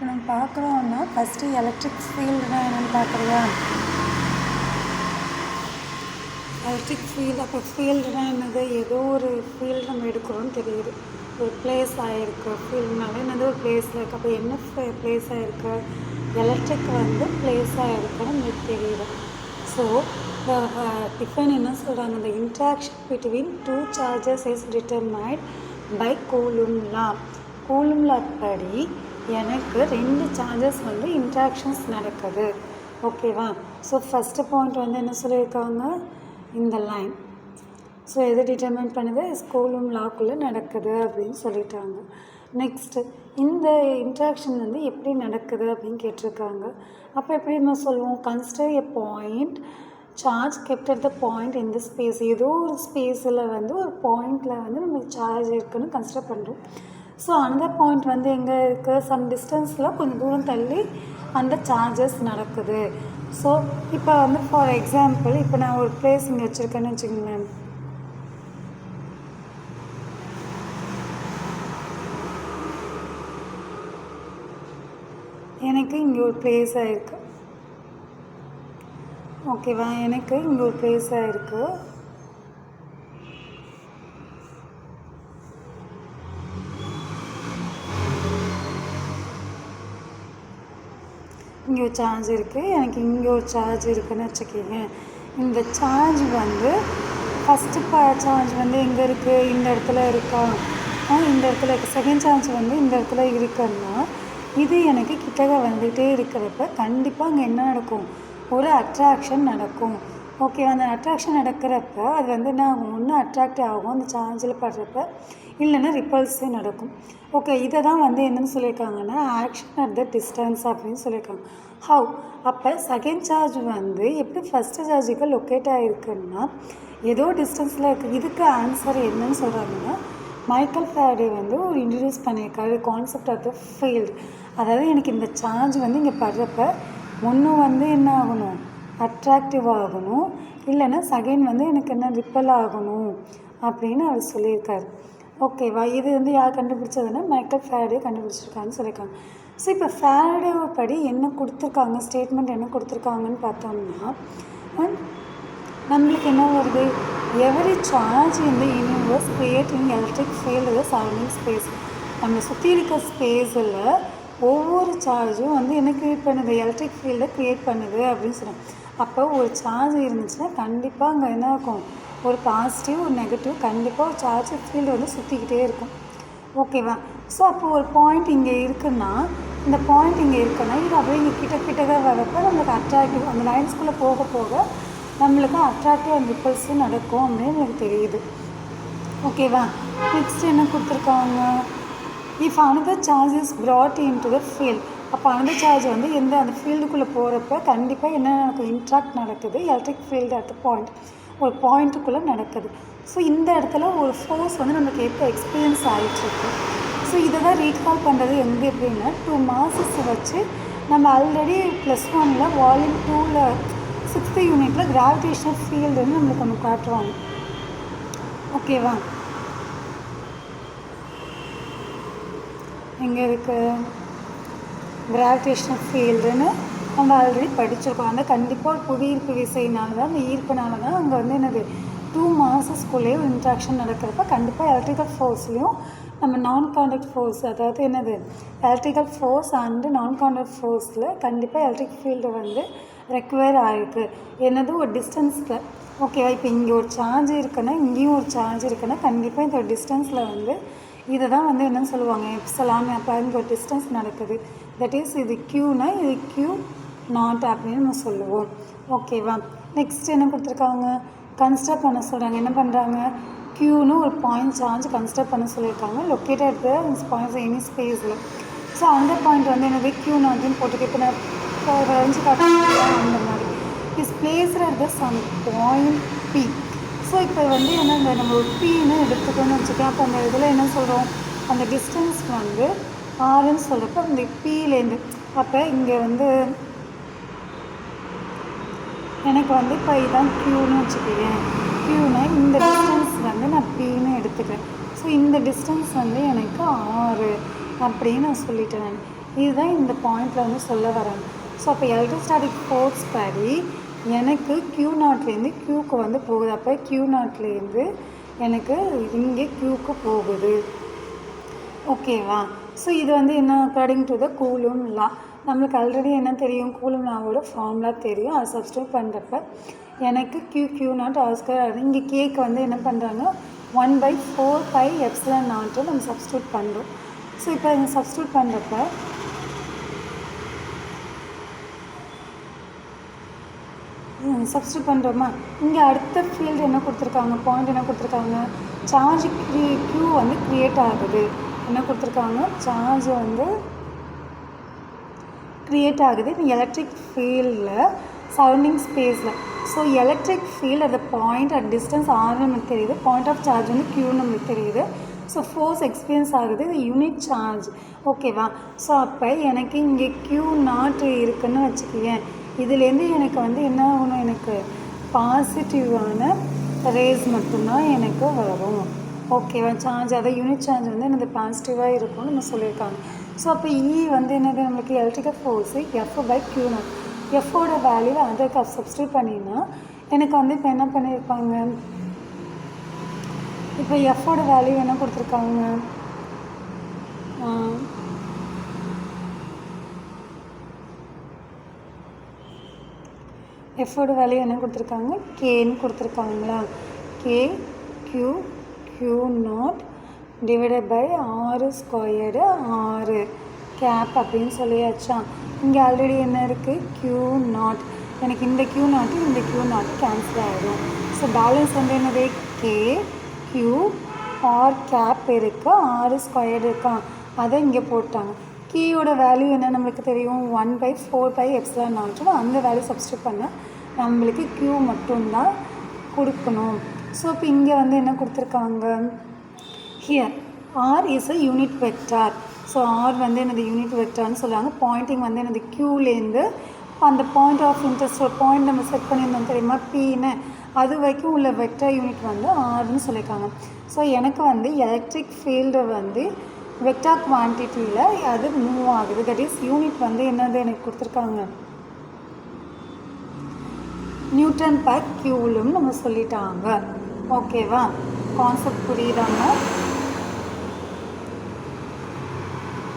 இப்போ நம்ம பார்க்குறோன்னா first electric ஃபீல்டுனா என்னென்னு பார்க்குறியா? எலக்ட்ரிக் ஃபீல்டு, அப்போ ஃபீல்டுனா என்னது? ஏதோ ஒரு ஃபீல்டு நம்ம எடுக்கிறோன்னு தெரியுது. ஒரு பிளேஸ் ஆகிருக்கு. ஃபீல்டுனால என்னது? ஒரு பிளேஸில் இருக்குது. அப்போ என்ன பிளேஸ் ஆகிருக்கு? எலக்ட்ரிக் பிளேஸ் ஆகிருக்குன்னு நம்மளுக்கு தெரியுது. ஸோ டிஃபைன் என்ன சொல்கிறாங்க? இந்த interaction between two charges is determined by Coulomb law. Coulomb law படி எனக்கு ரெண்டு சார்ஜஸ் இன்ட்ராக்ஷன்ஸ் நடக்குது. ஓகேவா? ஸோ ஃபஸ்ட்டு பாயிண்ட் என்ன சொல்லியிருக்காங்க? இந்த லைன். ஸோ எது டிட்டர்மைன் பண்ணுது? கூலும் லாக்குள்ளே நடக்குது அப்படின்னு சொல்லிட்டாங்க. நெக்ஸ்ட்டு இந்த இன்ட்ராக்ஷன் எப்படி நடக்குது அப்படின்னு கேட்டிருக்காங்க. அப்போ எப்படி நம்ம சொல்லுவோம்? Consider a point charge kept at the point இந்த ஸ்பேஸ். ஏதோ ஒரு ஸ்பேஸில் ஒரு பாயிண்டில் நமக்கு சார்ஜ் இருக்குதுன்னு கன்சிடர் பண்ணுறோம். ஸோ அந்த பாயிண்ட் எங்கே இருக்குது? சம் டிஸ்டன்ஸில் கொஞ்சம் தூரம் தள்ளி அந்த சார்ஜஸ் நடக்குது. ஸோ இப்போ ஃபார் எக்ஸாம்பிள் இப்போ நான் ஒரு பிளேஸ் இங்கே வச்சுருக்கேன்னு வச்சுக்கோங்களேன். எனக்கு இங்கே ஒரு பிளேஸ் ஆகிருக்கு. ஓகேவா? எனக்கு இங்கே ஒரு பிளேஸ் ஆகிருக்கு. இங்கே ஒரு சார்ஜ் இருக்குது. எனக்கு இங்கே ஒரு சார்ஜ் இருக்குதுன்னு வச்சுக்கோங்க. இந்த சார்ஜ் ஃபஸ்ட்டு சார்ஜ் எங்கே இருக்குது? இந்த இடத்துல இருக்கா? இந்த இடத்துல இருக்குது. செகண்ட் சார்ஜ் இந்த இடத்துல இருக்குன்னா இது எனக்கு கிட்டக்க வந்துகிட்டே இருக்கிறப்ப கண்டிப்பாக அங்கே என்ன நடக்கும்? ஒரு அட்ராக்ஷன் நடக்கும். ஓகே, அந்த அட்ராக்ஷன் நடக்கிறப்ப அது என்ன ஆகும்? ஒன்று அட்ராக்ட் ஆகும் அந்த சார்ஜில் படுறப்ப, இல்லைன்னா ரிப்பல்ஸே நடக்கும். ஓகே, இதை தான் என்னென்னு சொல்லியிருக்காங்கன்னா ஆக்ஷன் அட் த டிஸ்டன்ஸ் அப்படின்னு சொல்லியிருக்காங்க. ஹவ்? அப்போ செகண்ட் சார்ஜ் எப்படி ஃபஸ்ட்டு சார்ஜுக்கு லொக்கேட் ஆகிருக்குன்னா ஏதோ டிஸ்டன்ஸில் இருக்குது. இதுக்கு ஆன்சர் என்னன்னு சொல்கிறாங்கன்னா மைக்கேல் ஃபேரடே ஒரு இன்ட்ரடியூஸ் பண்ணியிருக்காரு கான்செப்ட் ஆஃப் த ஃபீல்டு. அதாவது எனக்கு இந்த சார்ஜ் இங்கே படுறப்ப ஒன்று என்ன ஆகணும்? அட்ராக்டிவ் ஆகணும், இல்லைன்னா செகண்ட் எனக்கு என்ன ரிப்பல் ஆகணும் அப்படின்னு அவர் சொல்லியிருக்காரு. ஓகேவா? இது யார் கண்டுபிடிச்சதுன்னா மைக்கேல் ஃபேரடே கண்டுபிடிச்சிருக்காங்கன்னு சொல்லியிருக்காங்க. ஸோ இப்போ ஃபேரடே படி என்ன கொடுத்துருக்காங்க, ஸ்டேட்மெண்ட் என்ன கொடுத்துருக்காங்கன்னு பார்த்தோம்னா நம்மளுக்கு என்ன வருது? எவரி சார்ஜ் இந்த universe creating electric field surrounding space. நம்ம சுற்றி இருக்க ஸ்பேஸில் ஒவ்வொரு சார்ஜும் என்ன க்ரியேட் பண்ணுது? எலக்ட்ரிக் ஃபீல்டை க்ரியேட் பண்ணுது அப்படின்னு சொன்னோம். அப்போ ஒரு சார்ஜ் இருந்துச்சுன்னா கண்டிப்பாக அங்கே என்ன இருக்கும்? ஒரு பாசிட்டிவ் ஒரு நெகட்டிவ் கண்டிப்பாக ஒரு சார்ஜ் ஃபீல்டு சுற்றிக்கிட்டே இருக்கும். ஓகேவா? ஸோ அப்போது ஒரு பாயிண்ட் இங்கே இருக்குன்னா இந்த பாயிண்ட் இங்கே இருக்குன்னா இது அப்படியே இங்கே கிட்டக்க வரப்போ நம்மளுக்கு அட்ராக்டிவ் அந்த லைன்ஸ்குள்ளே போக போக நம்மளுக்கு அட்ராக்டிவ் அண்ட் ரிப்பல்ஸும் நடக்கும் அப்படின்னு எனக்கு தெரியுது. ஓகேவா? நெக்ஸ்ட் என்ன கொடுத்துருக்காங்க? If another charge is brought in to the field. அப்போ அனதர் சார்ஜ் அந்த ஃபீல்டுக்குள்ளே போகிறப்ப கண்டிப்பாக என்ன நடக்கும்? இன்ட்ராக்ட் நடக்குது. Electric field at the point ஒரு பாயிண்ட்டுக்குள்ளே நடக்குது. ஸோ இந்த இடத்துல ஒரு ஃபோர்ஸ் நமக்கு எப்போ எக்ஸ்பீரியன்ஸ் ஆகிட்டுருக்கு. ஸோ இதை தான் ரீகால் பண்ணுறது எப்படின்னா 2 மாசஸ் வச்சு நம்ம ஆல்ரெடி +1 வால்யூம் 2 6th யூனிட்டில் கிராவிடேஷனல் ஃபீல்டுன்னு நம்மளுக்கு ஒன்று காட்டுவாங்க. ஓகேவா? எங்கே இருக்குது? கிராவிடேஷனல் ஃபீல்டுன்னு நம்ம ஆல்ரெடி படிச்சிருக்கோம். அந்த கண்டிப்பாக ஒரு புவியீர்ப்பு விசையினால தான் அந்த ஈர்ப்புனால தான் அங்கே என்னது 2 மாசஸ்க்குள்ளேயே ஒரு இன்ட்ராக்ஷன் நடக்கிறப்ப கண்டிப்பாக எலக்ட்ரிக்கல் ஃபோர்ஸ்லேயும் நம்ம நான் கான்டாக்ட் ஃபோர்ஸ், அதாவது எலக்ட்ரிக்கல் ஃபோர்ஸ் அண்டு நான் கான்டாக்ட் ஃபோர்ஸில் கண்டிப்பாக எலக்ட்ரிக் ஃபீல்டு ரெக்வயர் ஆகிருக்கு. என்னது? ஒரு டிஸ்டன்ஸில். ஓகேவா? இப்போ இங்கே ஒரு சார்ஜ் இருக்குன்னா இங்கேயும் ஒரு சார்ஜ் இருக்குன்னா கண்டிப்பாக இந்த ஒரு டிஸ்டன்ஸில் இதை தான் என்னன்னு சொல்லுவாங்க எப்சிலான். அப்போ இங்கே ஒரு டிஸ்டன்ஸ் நடக்குது. தட் இஸ் இது க்யூனா இது க்யூ நாட் அப்படின்னு நம்ம சொல்லுவோம். ஓகேவா? நெக்ஸ்ட் என்ன கொடுத்துருக்காங்க? கன்சிடர் பண்ண சொல்கிறாங்க. என்ன பண்ணுறாங்க? க்யூன்னு ஒரு பாயிண்ட் சார்ஜ் கன்சிடர் பண்ண சொல்லியிருக்காங்க. லொக்கேட்டட் பாயிண்ட்ஸ் எனி ஸ்பேஸில். ஸோ அந்த பாயிண்ட் என்னது? க்யூ நாட்னு போட்டுருக்கு. இப்போ நான் வரைஞ்சி காட்டுறேன் அந்த மாதிரி. Is placed at the some point P. So இப்போ என்ன நம்ம ஒரு பீன்னு எடுத்துக்கணும்னு வச்சுக்கேன். அப்போ அந்த இதில் என்ன சொல்கிறோம்? அந்த டிஸ்டன்ஸ் ஆறுன்னு சொல்கிறப்ப அந்த பீலேருந்து அப்போ இங்கே எனக்கு இப்போ இதுதான் க்யூன்னு வச்சுக்கிறேன். க்யூனா இந்த டிஸ்டன்ஸ் நான் பீன்னு எடுத்துக்கிறேன். ஸோ இந்த டிஸ்டன்ஸ் எனக்கு 6 அப்படின்னு நான் சொல்லிட்டேன். நான் இதுதான் இந்த பாயிண்டில் வந்து சொல்ல வராங்க. ஸோ அப்போ எலக்ட்ரோஸ்டாட்டிக் ஃபோர்ஸ் படி எனக்கு Q நாட்லேருந்து Qக்கு வந்து போகுது. அப்போ Q நாட்லேருந்து எனக்கு இங்கே Qக்கு போகுது. ஓகேவா? ஸோ இது வந்து என்ன அக்கார்டிங் டு த கூலும் லா. நம்மளுக்கு ஆல்ரெடி என்ன தெரியும், கூலும் லாவோட ஃபார்முலா தெரியும். அதை சப்ஸ்டியூட் பண்ணுறப்ப எனக்கு Q நாட் R² ஆகுது. இங்கே கேக்கு வந்து என்ன பண்ணுறாங்க 1/4πε0 நம்ம சப்ஸ்டியூட் பண்ணுறோம். ஸோ இப்போ இங்கே சப்ஸ்டியூட் பண்ணுறப்ப சப்ஸ்டியூட் பண்ணுறோமா, இங்கே அடுத்த ஃபீல்டு என்ன கொடுத்துருக்காங்க, பாயிண்ட் என்ன கொடுத்துருக்காங்க, சார்ஜ் Q வந்து க்ரியேட் ஆகுது. என்ன கொடுத்துருக்காங்க, சார்ஜ் வந்து க்ரியேட் ஆகுது இந்த எலக்ட்ரிக் ஃபீல்டில் சரௌண்டிங் ஸ்பேஸில். ஸோ எலக்ட்ரிக் ஃபீல்டு அந்த பாயிண்ட் அட் டிஸ்டன்ஸ் R நமக்கு தெரியுது, பாயிண்ட் ஆஃப் சார்ஜ் வந்து Q நம்மளுக்கு தெரியுது. ஸோ ஃபோர்ஸ் எக்ஸ்பீரியன்ஸ் ஆகுது, இது யூனிட் சார்ஜ். ஓகேவா? ஸோ அப்போ எனக்கு இங்கே Q நாட் இருக்குதுன்னு வச்சுக்கேன். இதுலேருந்து எனக்கு வந்து என்ன ஆகணும், எனக்கு பாசிட்டிவான ரேஸ் மட்டும்தான் எனக்கு வரும். ஓகேவா? சார்ஜ் அதை யூனிட் சார்ஜ் வந்து எனக்கு பாசிட்டிவாக இருக்கும்னு நம்ம சொல்லியிருக்காங்க. ஸோ அப்போ வந்து என்னது, நம்மளுக்கு எலக்ட்ரிக்கல் ஃபோர்ஸு F/Q நாட். எஃபோட வேல்யூவை அதற்கு சப்ஸ்டியூட் பண்ணினா எனக்கு வந்து இப்போ என்ன பண்ணியிருப்பாங்க, இப்போ எஃபோட வேல்யூ என்ன கொடுத்துருக்காங்க, எஃபோட வேல்யூ என்ன கொடுத்துருக்காங்க, கேன்னு கொடுத்துருக்காங்களா. Q not divided by R² R cap அப்படின்னு சொல்லியாச்சா. இங்கே ஆல்ரெடி என்ன இருக்குது, Q நாட். எனக்கு இந்த Q நாட்டு கேன்சல் ஆகிடும். ஸோ பேலன்ஸ் வந்து என்னது, Q R கேப் இருக்குது, R² இருக்கா, அதை இங்கே போட்டாங்க. கீயோட வேல்யூ என்ன நம்மளுக்கு தெரியும், 1/4πε0. அந்த வேல்யூ சப்ஸ்டியூட் பண்ணால் நம்மளுக்கு Q மட்டும்தான் கொடுக்கணும். ஸோ இப்போ இங்கே வந்து என்ன கொடுத்துருக்காங்க, here R is a unit vector. So R வந்து என்னது யூனிட் வெக்டார்னு சொல்லுவாங்க. பாயிண்டிங் வந்து என்னது Qலேருந்து அந்த பாயிண்ட் ஆஃப் இன்ட்ரெஸ்ட் ஒரு பாயிண்ட் நம்ம செட் பண்ணியிருந்தோம் தெரியுமா, Pன்னு, அது வரைக்கும் உள்ள வெக்டார் யூனிட் வந்து Rன்னு சொல்லியிருக்காங்க. ஸோ எனக்கு வந்து எலக்ட்ரிக் ஃபீல்டு வந்து வெக்டார் குவான்டிட்டியில் அது மூவ் ஆகுது. தட் இஸ் யூனிட் வந்து என்னது எனக்கு கொடுத்துருக்காங்க, Newton/Coulomb நம்ம சொல்லிட்டாங்க. ஓகேவா? கான்செப்ட் புரியுதாங்க?